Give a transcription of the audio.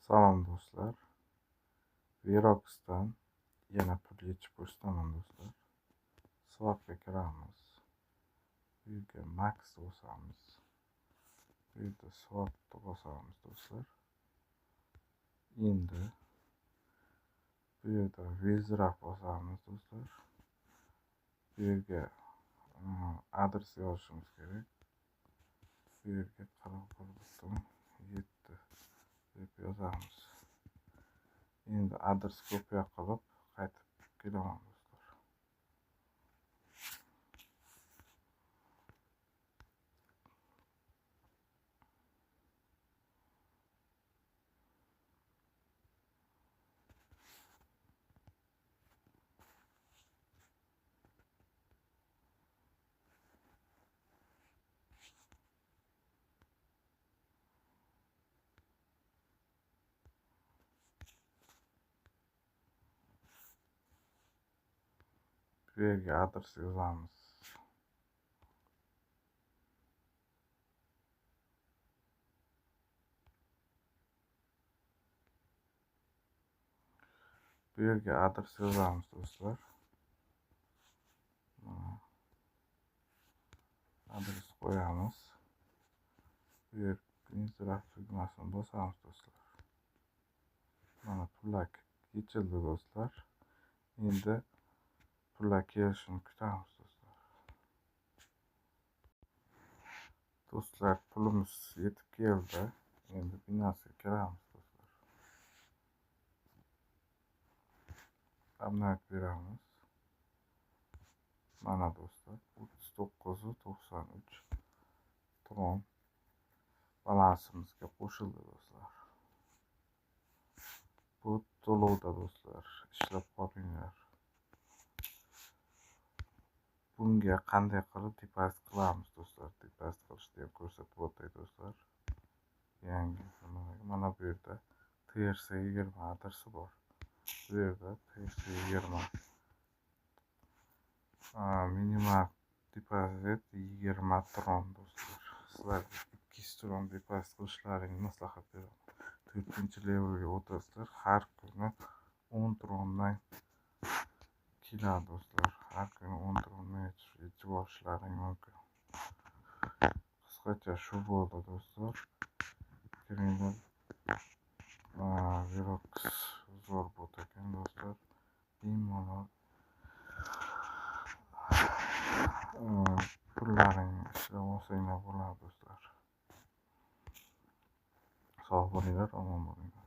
Salom do'stlar. Verox'dan yana pul yechib ko'rsataman do'stlar. Swapga kiramiz. Bu yerga Max bosamiz. Bu yerda Swap'ni bosamiz do'stlar. Endi bu yerda Wizdraft bosamiz do'stlar. Bu yerga adres yozishimiz kerak. Bu yerga 41.7 deb yozamiz. Endi adres kopiya qilib qaytib kelaman do'stlar. Bu yerga adres yozamiz. Bu yerga adres yozamiz do'stlar. Adres qo'yamiz. Bu yerga Wizdraft tugmasini bosamiz do'stlar. Mana pullar yechildi do'stlar. Endi pullar kelishini kutamiz do'stlar. Do'stlar, pulimiz yetib keldi. Endi Binance'ga kiramiz do'stlar. Amniyat beramiz. Mana do'stlar, 39.93 tron balansimizga qo'shildi do'stlar. Bu to'lovda do'stlar, ishlab qolinglar. Bunga qanday qilib depozit qilamiz do'stlar? Depozit qilishni ham ko'rsatib o'tay do'stlar. Yangi mana bu yerda TRC20 adresi bor. Bu yerda TRC20 minimal depozit 20 tron do'stlar. Sizlarga 200 tron depozit qilishlaringni maslahat beraman. 4-levelga o'tasizlar. Har kuni 10 trondan keladi do'stlar. Har kuni 10 trondan yechib olishlaring mumkin. Qisqacha shu bo'ldi do'stlar. Kiringlar. Verox zo'r bot ekan do'stlar. Bemalol pullaringni ishlab olsanglar bo'ladi do'stlar. Sog' bo'linglar, omon bo'linglar.